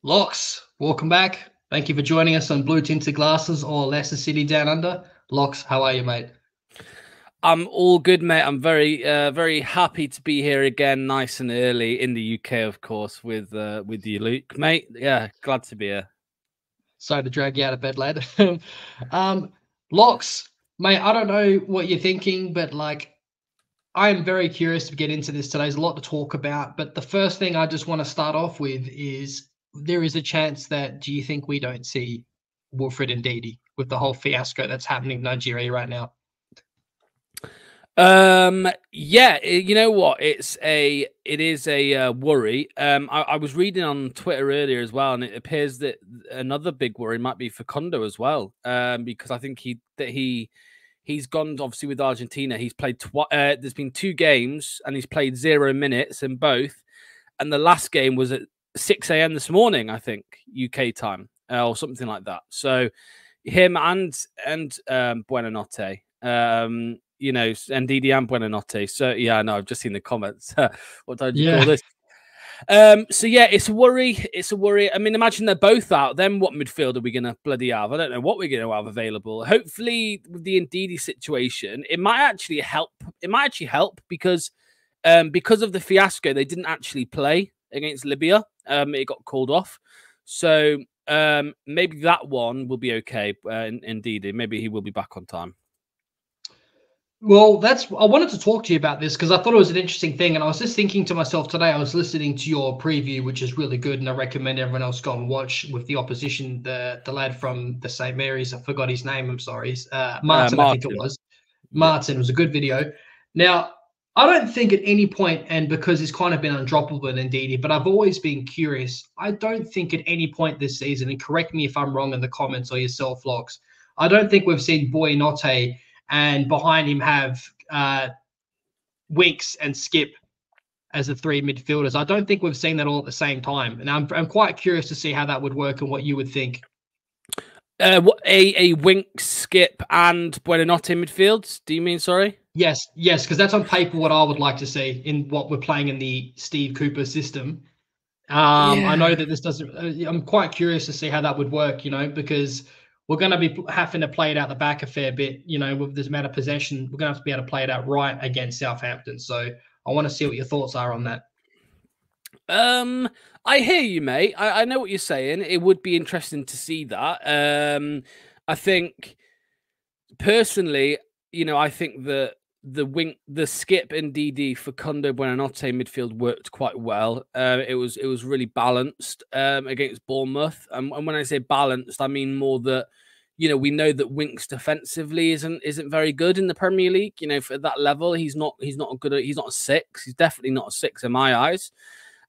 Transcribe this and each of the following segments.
Locks, welcome back. Thank you for joining us on Blue Tinted Glasses or Leicester City Down Under. Locks, how are you, mate? I'm all good, mate. I'm very happy to be here again, nice and early in the UK, of course, with you, Luke, mate. Yeah, glad to be here. Sorry to drag you out of bed, lad. um, Locks, mate, I don't know what you're thinking, but I am very curious to get into this today. There's a lot to talk about, but the first thing I just want to start off with is there is a chance that do you think we don't see Wilfred Ndidi with the whole fiasco that's happening in Nigeria right now? Yeah, you know what? It is a worry. I was reading on Twitter earlier as well, and it appears that another big worry might be for Kondo as well. Because I think he's gone obviously with Argentina. He's played there's been 2 games and he's played 0 minutes in both, and the last game was at 6 a.m. this morning, I think, UK time, or something like that. So him and Buonanotte, you know, and Didi and Buonanotte. So yeah, no, I've just seen the comments. What did you call this? So yeah, it's a worry. It's a worry. I mean, imagine they're both out. Then what midfield are we gonna bloody have? I don't know what we're gonna have available. Hopefully, with the Ndidi situation, it might actually help. It might actually help because of the fiasco, they didn't actually play against Libya. It got called off. So maybe that one will be okay. Ndidi, maybe he will be back on time. Well, I wanted to talk to you about this because I thought it was an interesting thing. And I was just thinking to myself today, I was listening to your preview, which is really good. And I recommend everyone else go and watch with the opposition, the lad from the St. Mary's. I forgot his name. I'm sorry. Martin, I think it was. Martin was a good video. Now, I don't think at any point, and because it's kind of been undroppable in Ndidi, but I've always been curious. I don't think at any point this season, and correct me if I'm wrong in the comments or yourself, Locks, I don't think we've seen Buonanotte and behind him have Winks and Skip as the 3 midfielders. I don't think we've seen that all at the same time, and I'm quite curious to see how that would work and what you would think. A Winks, Skip, and Buonanotte midfields? Do you mean? Sorry. Yes, because that's on paper what I would like to see in what we're playing in the Steve Cooper system. Yeah. I know that this doesn't. I'm quite curious to see how that would work. You know, because we're going to be having to play it out the back a fair bit, you know, with this amount of possession. We're going to have to be able to play it out right against Southampton. So I want to see what your thoughts are on that. I hear you, mate. I know what you're saying. It would be interesting to see that. I think, personally, you know, I think that the Skip and DD for Kondo Buonanotte midfield worked quite well. It was really balanced against Bournemouth. And when I say balanced, I mean more that, you know, we know that Winks defensively isn't very good in the Premier League. You know, for that level, he's not a 6. He's definitely not a 6 in my eyes.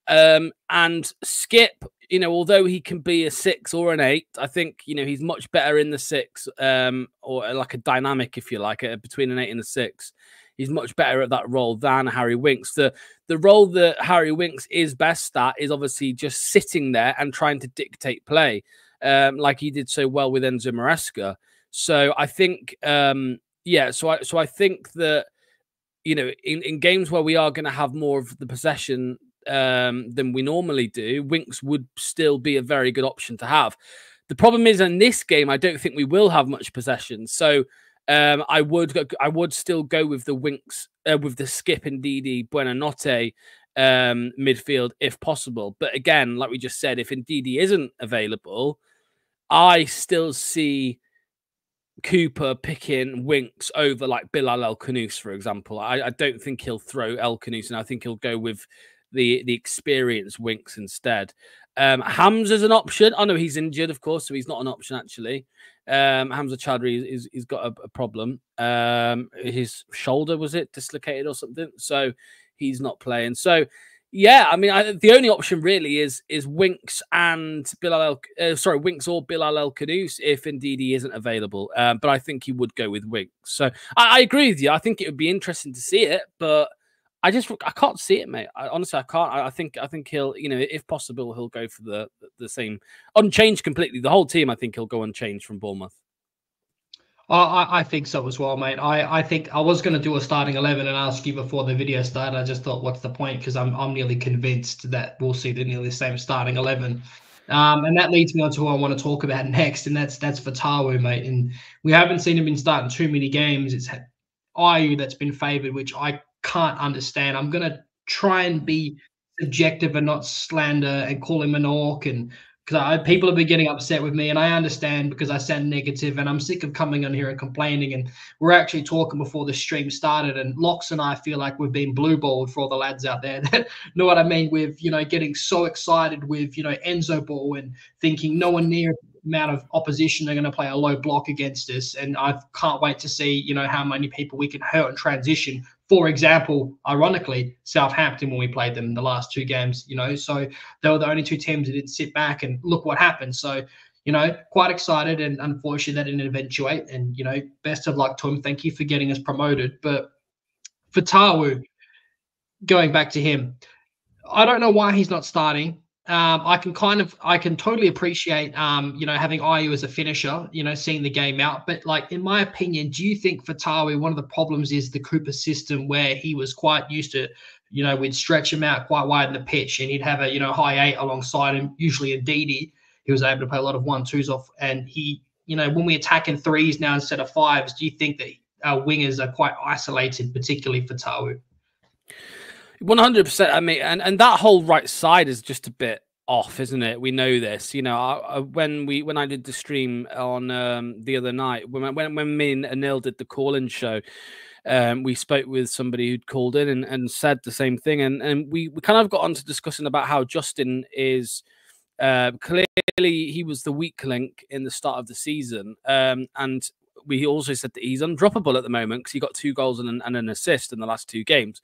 And Skip, you know, although he can be a 6 or an 8, I think, you know, he's much better in the 6, or like a dynamic, if you like, between an 8 and a 6. He's much better at that role than Harry Winks. The role that Harry Winks is best at is obviously just sitting there and trying to dictate play, like he did so well with Enzo Maresca. So I think, yeah, so I think that, you know, in games where we are going to have more of the possession than we normally do, Winks would still be a very good option to have. The problem is in this game, I don't think we will have much possession. So I would still go with the Winks, with the Skip and Ndidi Buonanotte midfield if possible. But again, like we just said, if Ndidi isn't available, I still see Cooper picking Winks over like Bilal El Khanous, for example. I don't think he'll throw El Khanous, and I think he'll go with the experienced Winks instead. Hamza's an option. I know he's injured, of course, so he's not an option actually. Hamza Chowdhury he's got a problem. His shoulder, was it dislocated or something? So he's not playing. So yeah, I mean, the only option really is Winks and Winks or Bilal El Khanous if Ndidi isn't available. But I think he would go with Winks. So I agree with you. I think it would be interesting to see it, but I can't see it, mate. Honestly, I can't. I think he'll, you know, if possible, he'll go for the same, unchanged completely. The whole team, I think he'll go unchanged from Bournemouth. I think so as well, mate. I think I was going to do a starting 11 and ask you before the video started. I just thought, what's the point? Because I'm nearly convinced that we'll see the nearly same starting 11. And that leads me on to who I want to talk about next, and that's Fatawu, mate. And we haven't seen him in starting too many games. It's Ayew that's been favoured, which I can't understand. I'm gonna try and be subjective and not slander and call him an orc, and because people have been getting upset with me, and I understand because I sound negative, and I'm sick of coming on here and complaining. And we're actually talking before the stream started, and Locks and I feel like we've been blue balled for all the lads out there that know what I mean, with getting so excited with Enzo ball and thinking no one near amount of opposition are going to play a low block against us. And I can't wait to see how many people we can hurt in transition. For example, ironically, Southampton, when we played them in the last two games, so they were the only two teams that didn't sit back, and look what happened. So, quite excited, and unfortunately that didn't eventuate. And, best of luck to him. Thank you for getting us promoted. But Fatawu, going back to him, I don't know why he's not starting. I can totally appreciate, having Ayew as a finisher, seeing the game out. But like, in my opinion, do you think Fatawu, one of the problems is the Cooper system, where he was quite used to, we'd stretch him out quite wide in the pitch, and he'd have a, high eight alongside him, usually a DD. He was able to play a lot of 1-2s off. And he, when we attack in threes now instead of fives, do you think that our wingers are quite isolated, particularly Fatawu? 100%. I mean, and that whole right side is just a bit off, isn't it? We know this. When I did the stream on the other night, when me and Anil did the call-in show, we spoke with somebody who'd called in and said the same thing, and we kind of got on to discussing about how Justin is clearly he was the weak link in the start of the season, and we also said that he's undroppable at the moment because he got 2 goals and an assist in the last 2 games.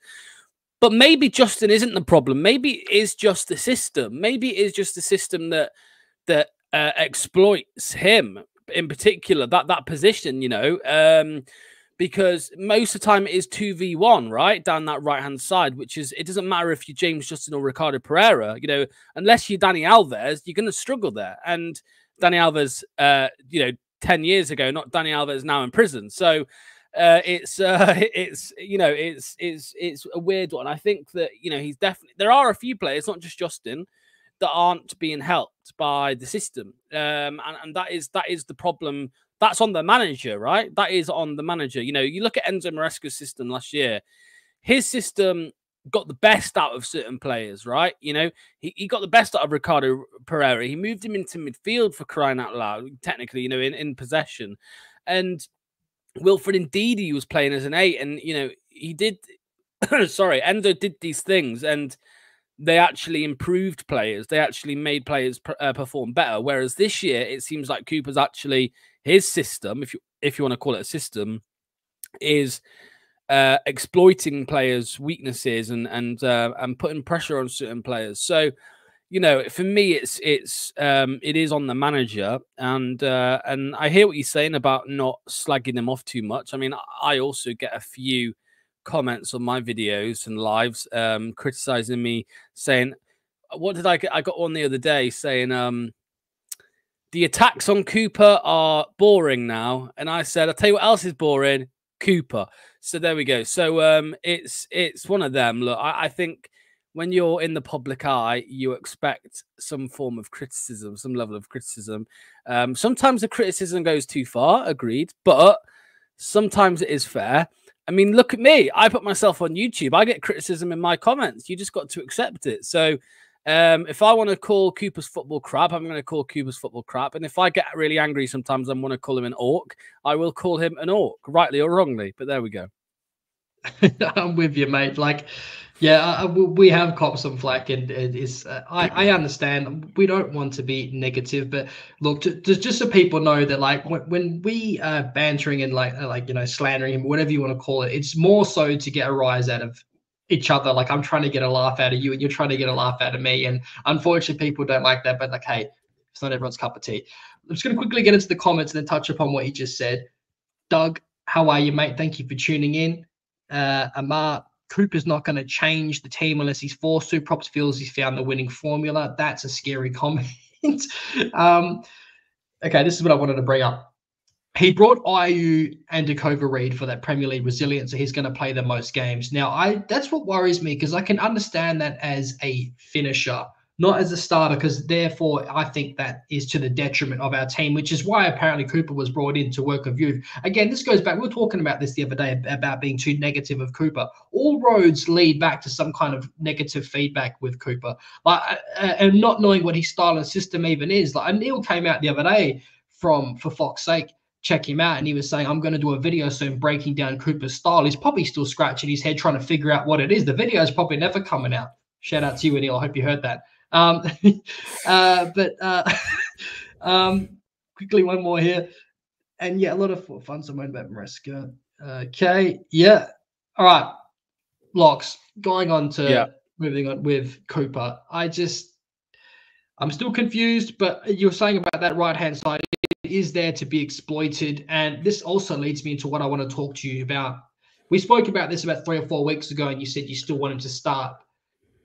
But maybe Justin isn't the problem. Maybe it is just the system. Maybe it is just the system that exploits him in particular, that position, because most of the time it is 2v1, right? Down that right-hand side, which is, it doesn't matter if you're James Justin or Ricardo Pierrera, unless you're Dani Alves, you're going to struggle there. And Dani Alves, 10 years ago, not Dani Alves now in prison. So, it's a weird one. I think that he's definitely, there are a few players, not just Justin, that aren't being helped by the system, and that is the problem. That's on the manager, right? That is on the manager. You look at Enzo Maresca's system last year. His system got the best out of certain players, right? He got the best out of Ricardo Pierrera. He moved him into midfield, for crying out loud, technically, in possession. And Wilfred Ndidi was playing as an 8, and he did sorry, Enzo did these things, and they actually improved players. They actually made players perform better. Whereas this year, it seems like Cooper's actually, his system, if you want to call it a system, is exploiting players' weaknesses and putting pressure on certain players. So, for me, it is on the manager, and I hear what you're saying about not slagging them off too much. I mean, I also get a few comments on my videos and lives criticizing me, saying, what did I get? I got one the other day saying, the attacks on Cooper are boring now, and I said, I'll tell you what else is boring, Cooper. So there we go. So it's one of them. Look, I think when you're in the public eye, you expect some form of criticism, some level of criticism. Sometimes the criticism goes too far, agreed, but sometimes it is fair. I mean, look at me. I put myself on YouTube. I get criticism in my comments. You just got to accept it. So if I want to call Cooper's football crap, I'm going to call Cooper's football crap. And if I get really angry sometimes I want to call him an orc, I will call him an orc, rightly or wrongly. But there we go. I'm with you, mate. Like, yeah, we have copped some flack, and I understand. We don't want to be negative, but look, just so people know that, like, when we are bantering and slandering him, whatever you want to call it, it's more so to get a rise out of each other. Like, I'm trying to get a laugh out of you, and you're trying to get a laugh out of me. And unfortunately, people don't like that. But like, hey, it's not everyone's cup of tea. I'm just going to quickly get into the comments and then touch upon what he just said. Doug, how are you, mate? Thank you for tuning in. Amar, Cooper's not going to change the team unless he's forced to. Props feels he's found the winning formula. That's a scary comment. Okay, this is what I wanted to bring up. He brought Ayew and Dakova Reed for that Premier League resilience, so he's going to play the most games. Now, that's what worries me, because I can understand that as a finisher, not as a starter, because therefore I think that is to the detriment of our team, which is why apparently Cooper was brought in to work with youth. Again, this goes back, we were talking about this the other day about being too negative of Cooper. All roads lead back to some kind of negative feedback with Cooper, and not knowing what his style and system even is. Like Neil came out the other day for Fox's sake, check him out, and he was saying, I'm going to do a video soon breaking down Cooper's style. He's probably still scratching his head trying to figure out what it is. The video is probably never coming out. Shout out to you, Neil. I hope you heard that. Quickly, one more here. And yeah, a lot of fun. Someone about Maresca. Okay. Yeah. All right. Locks. Going on to moving on with Cooper. I'm still confused, but you're saying about that right-hand side, it is there to be exploited. And this also leads me into what I want to talk to you about. We spoke about this about 3 or 4 weeks ago, and you said you still want him to start.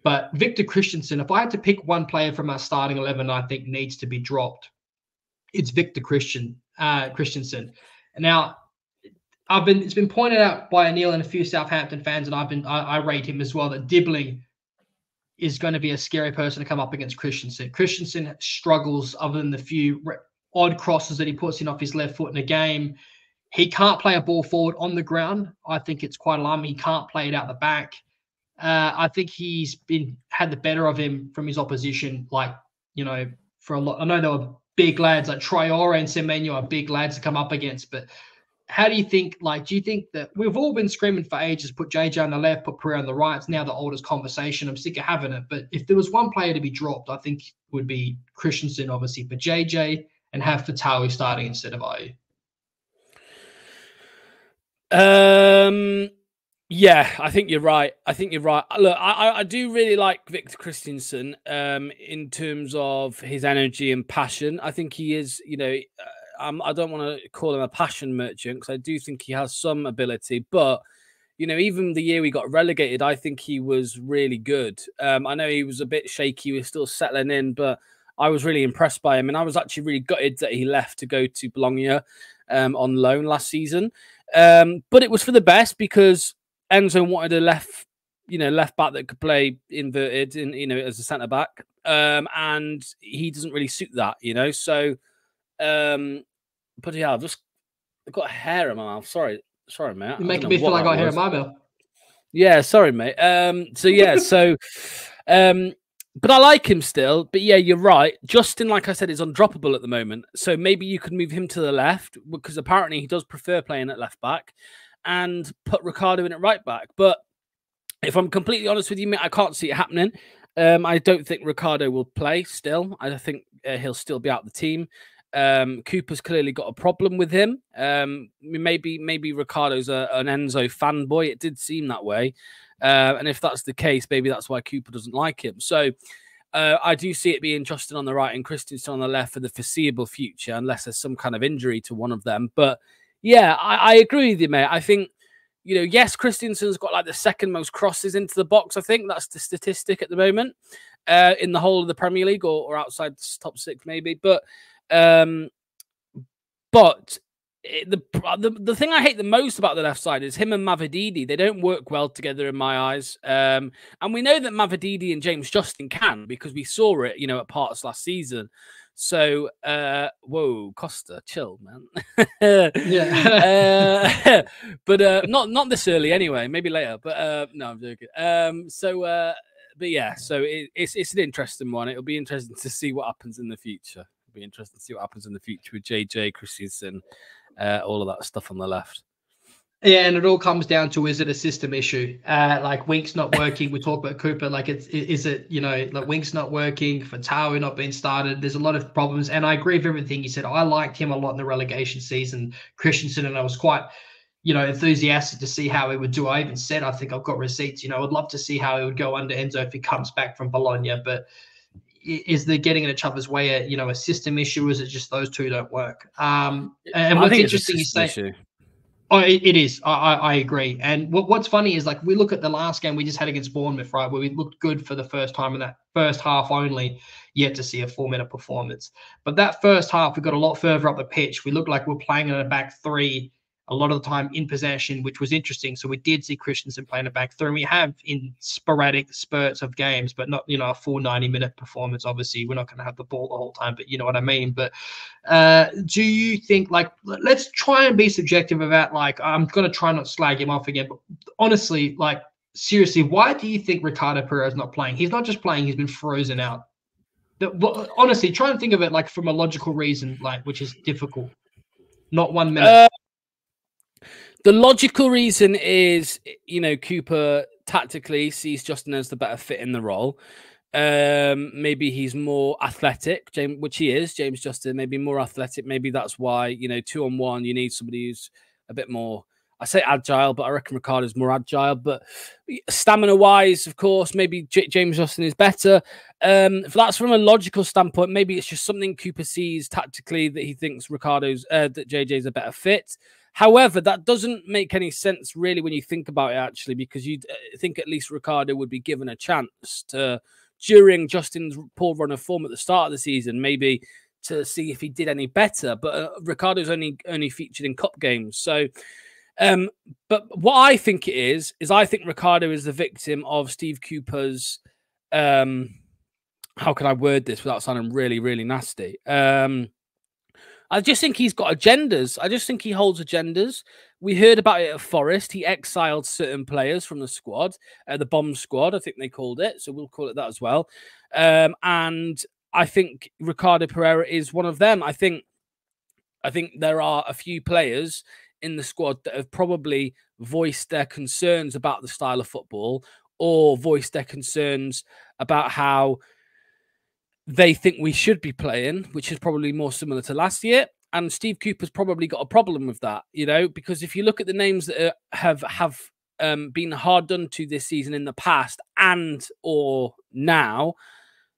But Victor Christensen, if I had to pick one player from our starting 11 I think needs to be dropped, it's Victor Christensen. Now, it's been pointed out by Anil and a few Southampton fans, and I rate him as well, that Dibbling is going to be a scary person to come up against Christensen. Christensen struggles other than the few odd crosses that he puts in off his left foot in a game. He can't play a ball forward on the ground. I think it's quite alarming. He can't play it out the back. I think he's had the better of him from his opposition, for a lot. I know there were big lads like Traore and Semenyo are big lads to come up against, but how do you think, do you think that we've all been screaming for ages, put JJ on the left, put Pierrera on the right? It's now the oldest conversation. I'm sick of having it. But if there was one player to be dropped, I think would be Christensen, obviously, for JJ, and have Fatawu starting instead of IU. Yeah, I think you're right. Look, I do really like Victor Christensen in terms of his energy and passion. I think he is, I don't want to call him a passion merchant, because I do think he has some ability. But, even the year we got relegated, I think he was really good. I know he was a bit shaky. He was still settling in, but I was really impressed by him. And I was actually really gutted that he left to go to Bologna on loan last season. But it was for the best, because Enzo wanted a left back that could play inverted as a centre back. And he doesn't really suit that, So, but yeah, I've got a hair in my mouth. Sorry, mate. You're making me feel like I got hair in my mouth. Yeah, sorry, mate. But I like him still. But yeah, you're right. Justin, like I said, is undroppable at the moment. So maybe you could move him to the left, because apparently he does prefer playing at left back, and put Ricardo in at right back. But if I'm completely honest with you, mate, I can't see it happening. I don't think Ricardo will play still. I think he'll still be out of the team. Cooper's clearly got a problem with him. Maybe Ricardo's an Enzo fanboy. It did seem that way. And if that's the case, maybe that's why Cooper doesn't like him. So I do see it being Justin on the right and Christensen on the left for the foreseeable future, unless there's some kind of injury to one of them. But yeah, I agree with you, mate. I think, yes, Christensen's got like the second most crosses into the box. I think that's the statistic at the moment in the whole of the Premier League, or outside the top 6 maybe. But the thing I hate the most about the left side is him and Mavididi. They don't work well together in my eyes. And we know that Mavididi and James Justin can, because we saw it, at parts last season. So, whoa, Costa, chill, man. Yeah. But not this early anyway. Maybe later. But no, I'm joking. But yeah, so it's an interesting one. It'll be interesting to see what happens in the future. It'll be interesting to see what happens in the future with JJ, Christensen, all of that stuff on the left. Yeah, and it all comes down to, is it a system issue? Like Wink's not working. We talk about Cooper. Like, is it like Wink's not working, Fatawu not being started? There's a lot of problems, and I agree with everything you said. I liked him a lot in the relegation season, Christensen, and I was quite, enthusiastic to see how he would do. I even said, I think I've got receipts. I'd love to see how he would go under Enzo if he comes back from Bologna. But is there getting in each other's way a system issue? Or is it just those two don't work? And what's interesting is that. Oh, it is. I agree. And what's funny is, like, we look at the last game we just had against Bournemouth, right, where we looked good for the first time in that first half only, yet to see a 4-minute performance. But that first half, we got a lot further up the pitch. We looked like we're playing in a back 3. a lot of the time in possession, which was interesting. So we did see Christensen playing a back three. And we have in sporadic spurts of games, but not, a full 90-minute performance. Obviously, we're not going to have the ball the whole time, but you know what I mean. But do you think, like, let's try and be subjective about, like, I'm going to try not to slag him off again, but honestly, like, seriously, why do you think Ricardo Pereira is not playing? He's not just playing, he's been frozen out. Honestly, try and think of it like from a logical reason, like, which is difficult. Not 1 minute. The logical reason is, Cooper tactically sees Justin as the better fit in the role. Maybe he's more athletic, which he is, James Justin, maybe more athletic. Maybe that's why, 2-on-1, you need somebody who's a bit more, I say agile, but I reckon Ricardo's more agile. But stamina-wise, of course, maybe James Justin is better. If that's from a logical standpoint, maybe it's just something Cooper sees tactically that he thinks that JJ's a better fit. However, that doesn't make any sense really when you think about it, actually, because you'd think at least Ricardo would be given a chance to, during Justin's poor run of form at the start of the season, maybe to see if he did any better. But Ricardo's only featured in cup games, so. But what I think it is I think Ricardo is the victim of Steve Cooper's, how can I word this without sounding really, really nasty? I just think he's got agendas. I just think he holds agendas. We heard about it at Forest. He exiled certain players from the squad, the bomb squad, I think they called it. So we'll call it that as well. And I think Ricardo Pereira is one of them. I think there are a few players in the squad that have probably voiced their concerns about the style of football, or voiced their concerns about how they think we should be playing, which is probably more similar to last year. And Steve Cooper's probably got a problem with that, because if you look at the names that have been hard done to this season in the past and or now,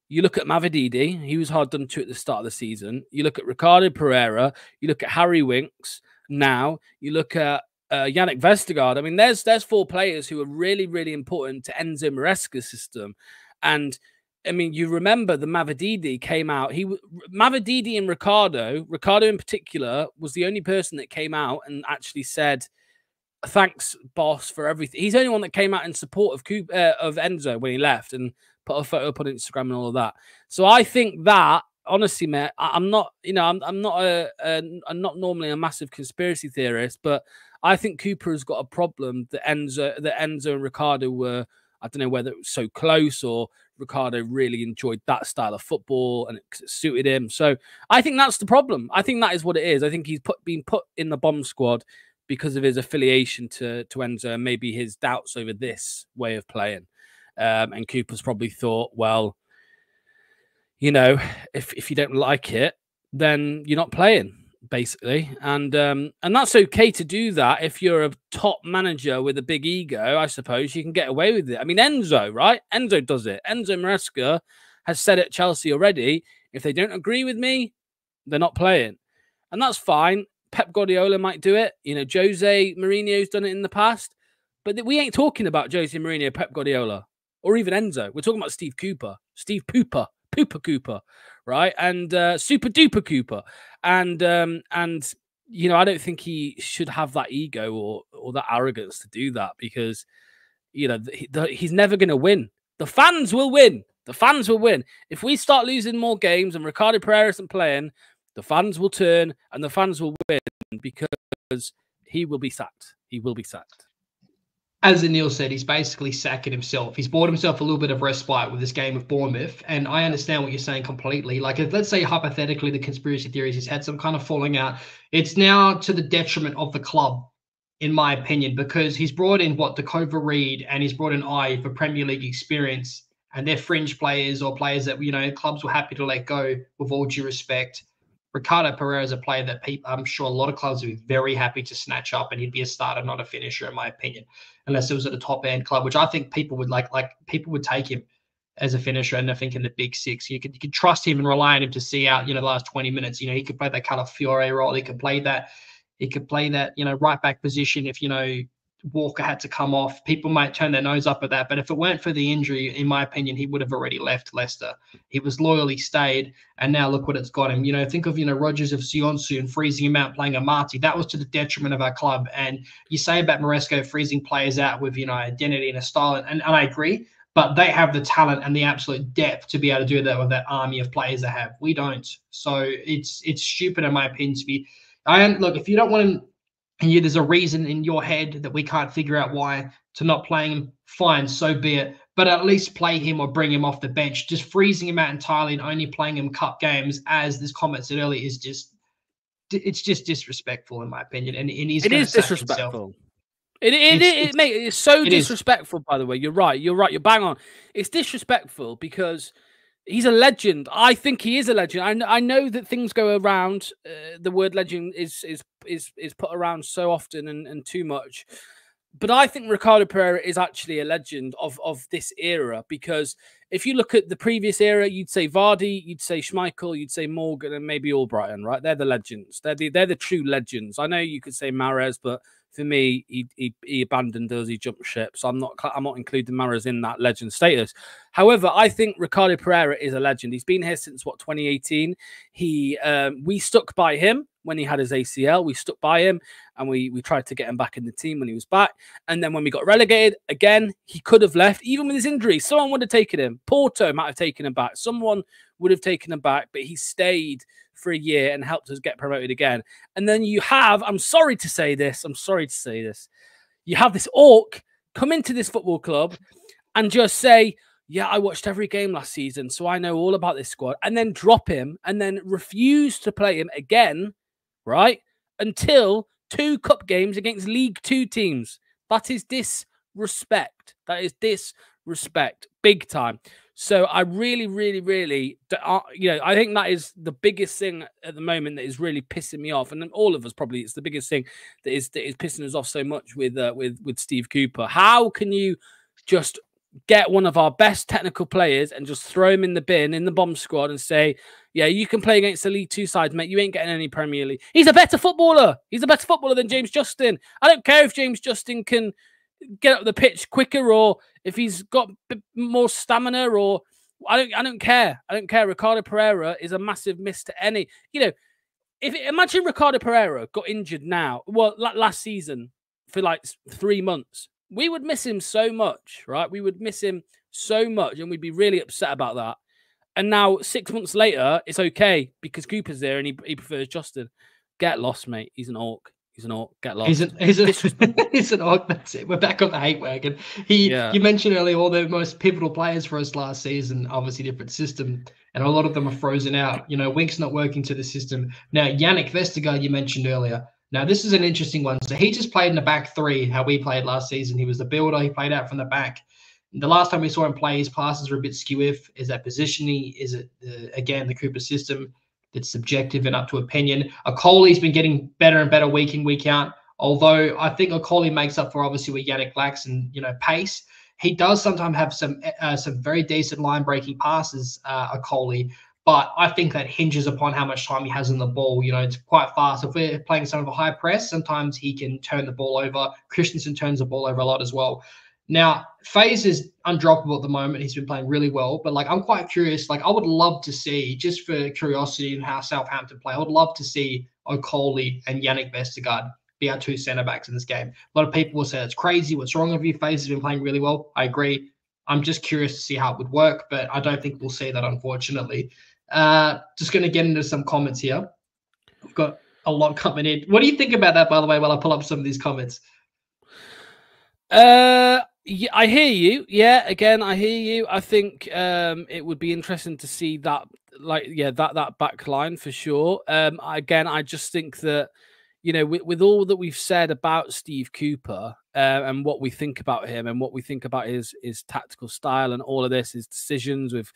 you look at Mavididi, he was hard done to at the start of the season. You look at Ricardo Pereira, you look at Harry Winks. Now you look at Jannik Vestergaard. I mean, there's 4 players who are really, really important to Enzo Maresca's system. And I mean, you remember the Mavididi came out. Mavididi and Ricardo in particular, was the only person that came out and actually said, "Thanks, boss, for everything." He's the only one that came out in support of Enzo when he left and put a photo up on Instagram and all of that. So I think that. Honestly, mate, I'm not, I'm not normally a massive conspiracy theorist, but I think Cooper has got a problem that Enzo and Ricardo were, I don't know whether it was so close or Ricardo really enjoyed that style of football and it suited him. So I think that's the problem. I think that is what it is. I think he's been put in the bomb squad because of his affiliation to Enzo and maybe his doubts over this way of playing. And Cooper's probably thought, well, if you don't like it, then you're not playing, basically. And that's okay to do that if you're a top manager with a big ego. I suppose you can get away with it. I mean, Enzo, right? Enzo does it. Enzo Maresca has said at Chelsea already, if they don't agree with me, they're not playing. And that's fine. Pep Guardiola might do it. Jose Mourinho's done it in the past. But we ain't talking about Jose Mourinho, Pep Guardiola, or even Enzo. We're talking about Steve Cooper. Pooper Cooper, right? And Super Duper Cooper. And I don't think he should have that ego or that arrogance to do that, because he's never going to win. The fans will win. The fans will win. If we start losing more games and Ricardo Pereira isn't playing, the fans will turn and the fans will win, because he will be sacked. He will be sacked. As Anil said, he's basically sacking himself. He's bought himself a little bit of respite with this game of Bournemouth. And I understand what you're saying completely. Like, if, let's say, hypothetically, the conspiracy theories, he's had some kind of falling out. It's now to the detriment of the club, in my opinion, because he's brought in, Dakova Reed, and he's brought in for Premier League experience. And they're fringe players or players that, clubs were happy to let go, with all due respect. Ricardo Pereira is a player that I'm sure a lot of clubs would be very happy to snatch up, and he'd be a starter, not a finisher, in my opinion, unless it was at a top end club, which I think people would like people would take him as a finisher. And I think in the big 6, you could trust him and rely on him to see out, the last 20 minutes. He could play that Calafiore role. He could play that, right back position if, Walker had to come off. People might turn their nose up at that, but if it weren't for the injury, in my opinion, he would have already left Leicester. He was loyal, he stayed, and now look what it's got him. Think of Rogers of Sionsu and freezing him out, playing Amati. That was to the detriment of our club. And you say about Maresco freezing players out with identity and a style, and I agree. But they have the talent and the absolute depth to be able to do that with that army of players they have. We don't. So it's stupid, in my opinion, to be. Look, if you don't want him, and there's a reason in your head that we can't figure out why to not playing him, fine, so be it. But at least play him or bring him off the bench. Just freezing him out entirely and only playing him cup games, as this comment said earlier, is just disrespectful, in my opinion. And he's it is disrespectful. It's so disrespectful. By the way, you're right. You're bang on. It's disrespectful because he's a legend. I think he is a legend. I know that things go around. The word legend is put around so often and too much. But I think Ricardo Pierrera is actually a legend of this era, because if you look at the previous era, you'd say Vardy, you'd say Schmeichel, you'd say Morgan, and maybe Albrighton, right? They're the legends. They're the true legends. I know you could say Mahrez, but for me, he abandoned us. He jumped ship, so I'm not including Mahrez in that legend status. However, I think Ricardo Pierrera is a legend. He's been here since 2018. We stuck by him when he had his ACL. We stuck by him, and we tried to get him back in the team when he was back. And then when we got relegated again, he could have left even with his injury. Someone would have taken him. Porto might have taken him back. Someone would have taken him back, but he stayed for a year and helped us get promoted again. And then you have, I'm sorry to say this, you have this orc come into this football club and just say, yeah, I watched every game last season, so I know all about this squad, and then drop him and then refuse to play him again, right? Until 2 cup games against League 2 teams. That is disrespect. That is disrespect. Big time. So I really, I think that is the biggest thing at the moment that is really pissing me off, and then all of us probably. It's the biggest thing that is pissing us off so much with Steve Cooper. How can you just get one of our best technical players and just throw him in the bin, in the bomb squad, and say, yeah, you can play against the League 2 sides, mate. You ain't getting any Premier League. He's a better footballer. He's a better footballer than James Justin. I don't care if James Justin can get up the pitch quicker, or if he's got more stamina, or I don't care. I don't care. Ricardo Pierrera is a massive miss to any. Imagine Ricardo Pierrera got injured now, last season for like 3 months. We would miss him so much, right? We would miss him so much, and we'd be really upset about that. And now 6 months later, it's okay because Cooper's there and he prefers Justin. Get lost, mate. He's an orc. He's an orc. Get lost. He's an orc. That's it. We're back on the hate wagon. You mentioned earlier all the most pivotal players for us last season, obviously different system, and a lot of them are frozen out. Wink's not working to the system. Now, Jannik Vestergaard, you mentioned earlier. Now, this is an interesting one. So he just played in the back 3, how we played last season. He was the builder. He played out from the back. The last time we saw him play, his passes were a bit skew-if. Is that positioning? Is it, again, the Cooper system? That's subjective and up to opinion. Okoli's been getting better and better week in, week out. Although I think Okoli makes up for obviously what Jannik lacks and pace. He does sometimes have some very decent line breaking passes, Okoli. But I think that hinges upon how much time he has on the ball. It's quite fast. If we're playing some of a high press, sometimes he can turn the ball over. Christensen turns the ball over a lot as well. Now, FaZe is undroppable at the moment. He's been playing really well. But, I'm quite curious. I would love to see, just for curiosity in how Southampton play, I would love to see Okoli and Jannik Vestergaard be our 2 centre-backs in this game. A lot of people will say, it's crazy. What's wrong with you? FaZe has been playing really well. I agree. I'm just curious to see how it would work. But I don't think we'll see that, unfortunately. Just going to get into some comments here. We've got a lot coming in. What do you think about that, by the way, while I pull up some of these comments? Yeah, I hear you. Yeah, again, I hear you. I think it would be interesting to see that, that back line for sure. Again, I just think that, with all that we've said about Steve Cooper and what we think about him and what we think about his tactical style and all of this, his decisions with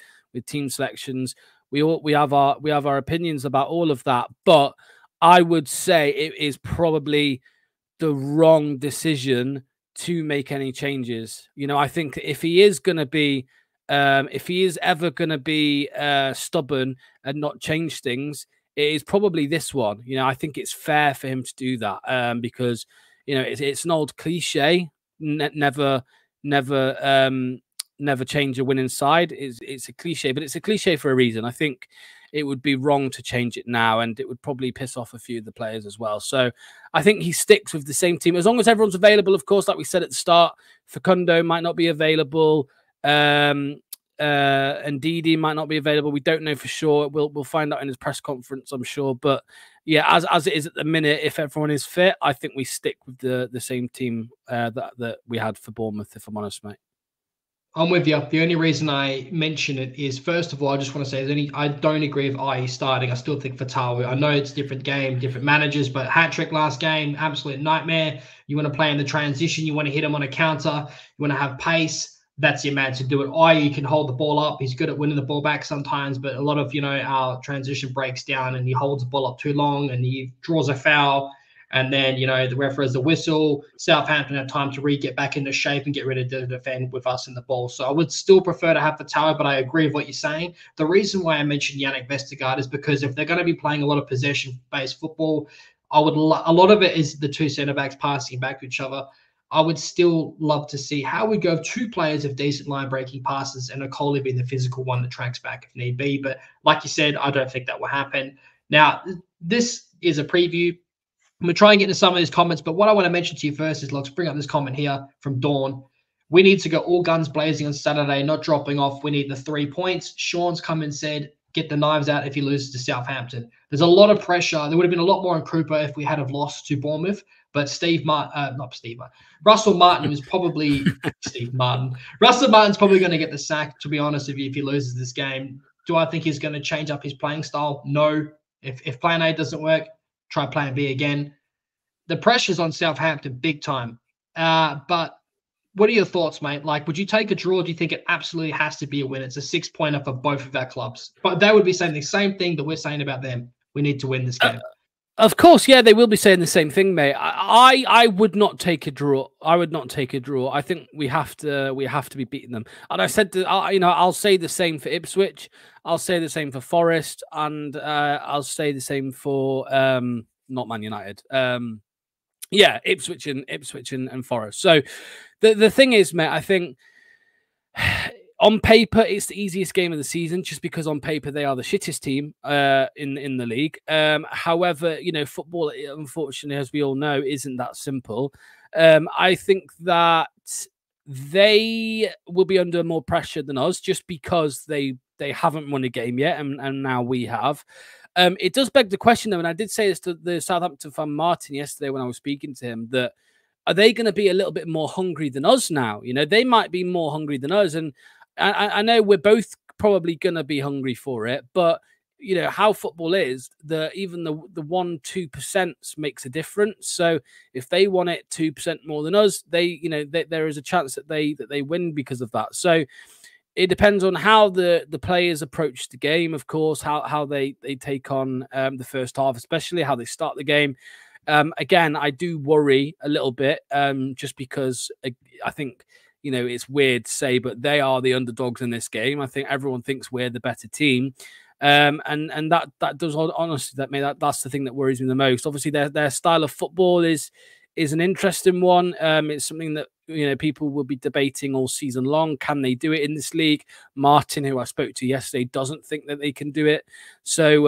team selections, we have our opinions about all of that. But I would say it is probably the wrong decision to make any changes. I think if he is going to be, if he is ever going to be stubborn and not change things, it is probably this one. I think it's fair for him to do that because You know, it's an old cliche. Never change a winning side. It's a cliche, but it's a cliche for a reason. I think it would be wrong to change it now, and it would probably piss off a few of the players as well. So I think he sticks with the same team as long as everyone's available. Of course, like we said at the start, Facundo might not be available. And Didi might not be available. We don't know for sure. We'll find out in his press conference, I'm sure. But yeah, as it is at the minute, if everyone is fit, I think we stick with the same team that we had for Bournemouth, if I'm honest, mate. I'm with you. The only reason I mention it is, first of all, I just want to say I don't agree with IE starting. I still think Fatawu. I know it's a different game, different managers, but hat-trick last game, absolute nightmare. You want to play in the transition. You want to hit him on a counter. You want to have pace. That's your man to do it. IE can hold the ball up. He's good at winning the ball back sometimes, but a lot of, our transition breaks down and he holds the ball up too long and he draws a foul. And then, the ref has the whistle. Southampton have time to get back into shape and get rid of the defend with us in the ball. So I would still prefer to have the tower, but I agree with what you're saying. The reason why I mentioned Jannik Vestergaard is because if they're going to be playing a lot of possession-based football, a lot of it is the two centre-backs passing back to each other. I would still love to see how we go 2 players of decent line-breaking passes and Okoli being the physical one that tracks back if need be. But like you said, I don't think that will happen. Now, this is a preview. I'm going to try and get into some of these comments, but what I want to mention to you first is, let's bring up this comment here from Dawn. We need to go all guns blazing on Saturday, not dropping off. We need the 3 points. Sean's come and said, get the knives out if he loses to Southampton. There's a lot of pressure. There would have been a lot more on Krupa if we had have lost to Bournemouth, but Russell Martin is probably Russell Martin's probably going to get the sack, to be honest with you, if he loses this game. Do I think he's going to change up his playing style? No. If plan A doesn't work, try plan B again. The pressure's on Southampton big time. But what are your thoughts, mate? Like, would you take a draw? Do you think it absolutely has to be a win? It's a 6-pointer for both of our clubs. But they would be saying the same thing that we're saying about them. We need to win this game. Of course, yeah, they will be saying the same thing, mate. I would not take a draw. I would not take a draw. I think we have to be beating them. And I said, I'll say the same for Ipswich. I'll say the same for Forest, and I'll say the same for not Man United. Yeah, Ipswich and Forest. So the thing is, mate, I think on paper, it's the easiest game of the season just because on paper they are the shittest team in the league. However, football, unfortunately, as we all know, isn't that simple. I think that they will be under more pressure than us just because they haven't won a game yet, and now we have. It does beg the question, though, and I did say this to the Southampton fan Martin yesterday when I was speaking to him, that are they going to be a little bit more hungry than us now? They might be more hungry than us, and I know we're both probably going to be hungry for it, but how football is, even the 1-2% makes a difference. So if they want it 2% more than us, there is a chance that they win because of that. So it depends on how the players approach the game, of course, how they take on the first half, especially how they start the game. Again, I do worry a little bit just because I think, it's weird to say, but they are the underdogs in this game. I think everyone thinks we're the better team. And that does, honestly, that's the thing that worries me the most. Obviously, their style of football is an interesting one. It's something that people will be debating all season long. Can they do it in this league? Martin, who I spoke to yesterday, doesn't think that they can do it. So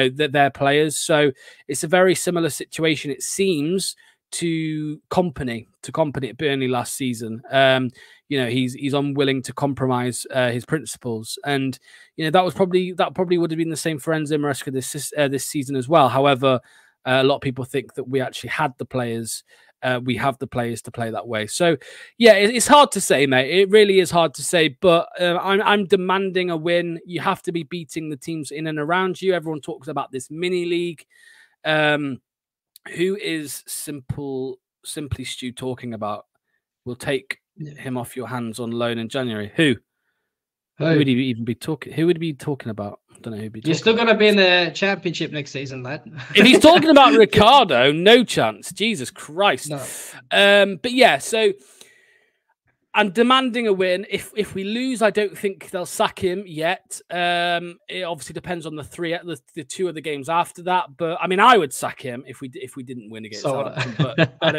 they're players. So it's a very similar situation, it seems, to Company at Burnley last season. He's unwilling to compromise his principles, and that probably would have been the same for Enzo Maresca this season as well. However, a lot of people think that we actually had the players. We have the players to play that way. So, yeah, it's hard to say, mate. It really is hard to say. But I'm demanding a win. You have to be beating the teams in and around you. Everyone talks about this mini league. Who is Simply Stu talking about? We'll take him off your hands on loan in January. Who would he even be talking? Who would he be talking about? I don't know who. You're still going to be in the championship next season, lad. If he's talking about Ricardo, no chance. Jesus Christ. No. But yeah, so I'm demanding a win. If we lose, I don't think they'll sack him yet. It obviously depends on the two other games after that. But I mean, I would sack him if we didn't win against Southampton. But I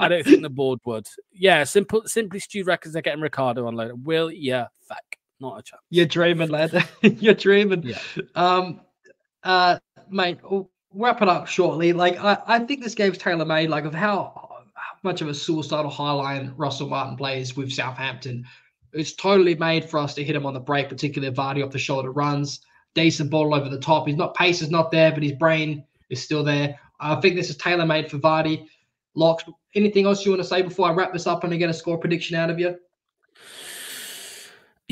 don't think the board would. Yeah, simply Stu reckons they're getting Ricardo on loan. Will yeah, fuck, not a chance. You're dreaming, lad. You're dreaming. Yeah. Mate, we'll wrap it up shortly. Like I think this game's tailor made. Like of how much of a suicidal highline Russell Martin plays with Southampton. It's totally made for us to hit him on the break, particularly Vardy off the shoulder runs, decent ball over the top. Pace is not there, but his brain is still there. I think this is tailor made for Vardy. Locks, anything else you want to say before I wrap this up and I get a score prediction out of you?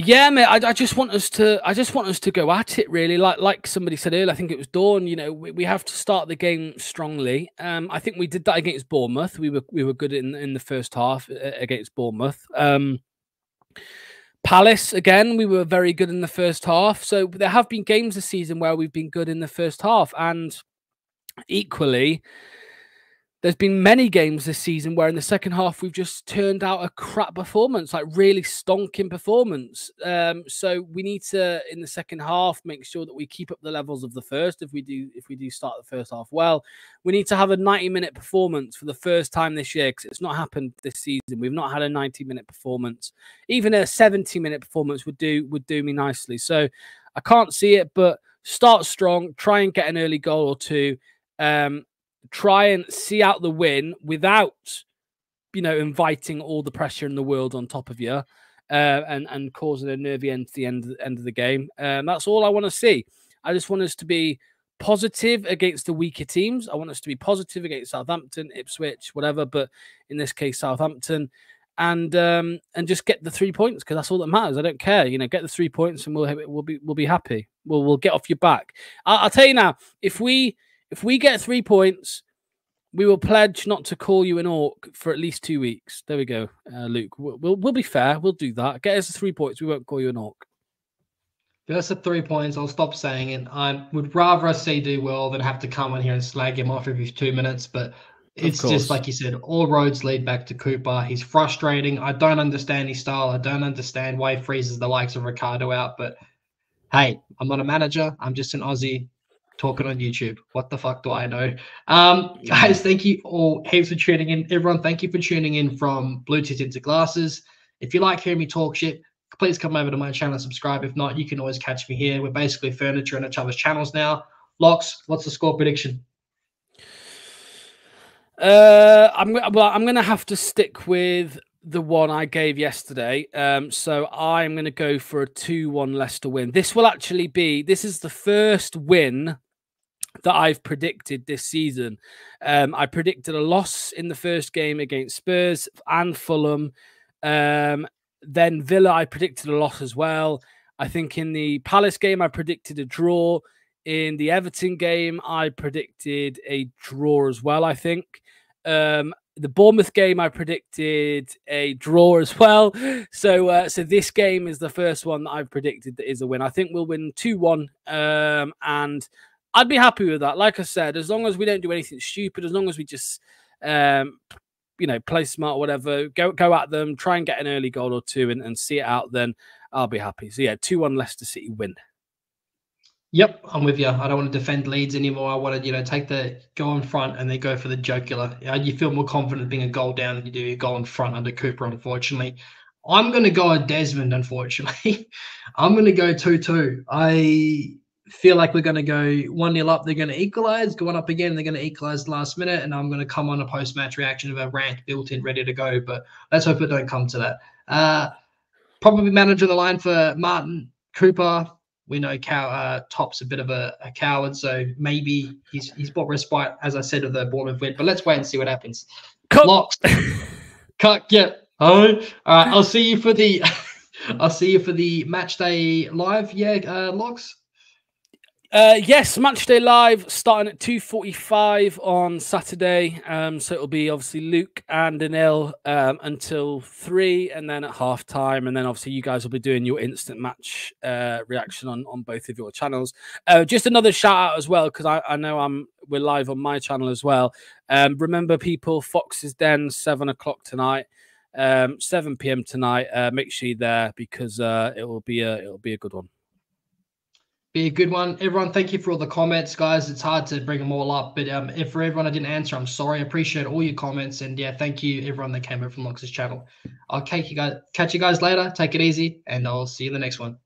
Yeah, mate. I just want us to go at it really. Like somebody said earlier, I think it was Dawn. You know, we have to start the game strongly. I think we did that against Bournemouth. We were good in the first half against Bournemouth. Palace again, we were very good in the first half. So there have been games this season where we've been good in the first half, and equally, there's been many games this season where in the second half we've just turned out a crap performance, like really stonking performance. So we need to, in the second half, make sure that we keep up the levels of the first. If we do start the first half well, we need to have a 90-minute performance for the first time this year, because it's not happened this season. We've not had a 90-minute performance. Even a 70-minute performance would do me nicely. So I can't see it, but start strong, try and get an early goal or two. Try and see out the win without, inviting all the pressure in the world on top of you, and causing a nervy end to the end of the game. That's all I want to see. I just want us to be positive against the weaker teams. I want us to be positive against Southampton, Ipswich, whatever. But in this case, Southampton, and just get the 3 points, because that's all that matters. I don't care. Get the 3 points, and we'll be happy. We'll get off your back. I'll tell you now, if we get 3 points, we will pledge not to call you an orc for at least 2 weeks. There we go, Luke. We'll be fair. We'll do that. Get us 3 points. We won't call you an orc. If that's the 3 points, I'll stop saying it. I would rather us see do well than have to come in here and slag him off every 2 minutes. But it's just like you said, all roads lead back to Cooper. He's frustrating. I don't understand his style. I don't understand why he freezes the likes of Ricardo out. But hey, I'm not a manager. I'm just an Aussie talking on YouTube. What the fuck do I know? Guys, thank you all heaps for tuning in. Everyone, thank you for tuning in from Bluetooth into glasses. If you like hearing me talk shit, please come over to my channel and subscribe. If not, you can always catch me here. We're basically furniture on each other's channels now. Locks, what's the score prediction? I'm going to have to stick with the one I gave yesterday. So I'm going to go for a 2-1 Leicester win. This is the first win that I've predicted this season. I predicted a loss in the first game against Spurs and Fulham. Then Villa, I predicted a loss as well. I think in the Palace game, I predicted a draw. In the Everton game, I predicted a draw as well, I think. The Bournemouth game, I predicted a draw as well. So this game is the first one that I've predicted that is a win. I think we'll win 2-1, and I'd be happy with that. Like I said, as long as we don't do anything stupid, as long as we just, play smart or whatever, go at them, try and get an early goal or two and see it out, then I'll be happy. So yeah, 2-1 Leicester City win. Yep, I'm with you. I don't want to defend Leeds anymore. I want to, go in front and then go for the jugular. You feel more confident being a goal down than you do a goal in front under Cooper, unfortunately. I'm going to go at Desmond, unfortunately. I'm going to go 2-2. I feel like we're going to go 1-0 up. They're going to equalize, go on up again. They're going to equalize last minute, and I'm going to come on a post-match reaction of a rant built in, ready to go. But let's hope it don't come to that. Probably manager the line for Martin, Cooper. We know Top's a bit of a coward, so maybe he's bought respite, as I said, of the Bournemouth win. But let's wait and see what happens. Locks. Cut. Yeah. All right. I'll see you for the match day live. Yeah. Locks. Yes, Matchday Live starting at 2:45 on Saturday. So it'll be obviously Luke and Anil until 3, and then at half time, and then obviously you guys will be doing your instant match reaction on both of your channels. Just another shout out as well, because I know we're live on my channel as well. Remember, people, Fox's Den 7 o'clock tonight. 7 p.m. tonight. Make sure you're there because it will be a good one. Be a good one. Everyone, thank you for all the comments, guys. It's hard to bring them all up, but if for everyone I didn't answer, I'm sorry. I appreciate all your comments, and yeah, thank you everyone that came over from Lox's channel. I'll catch you guys later. Take it easy, and I'll see you in the next one.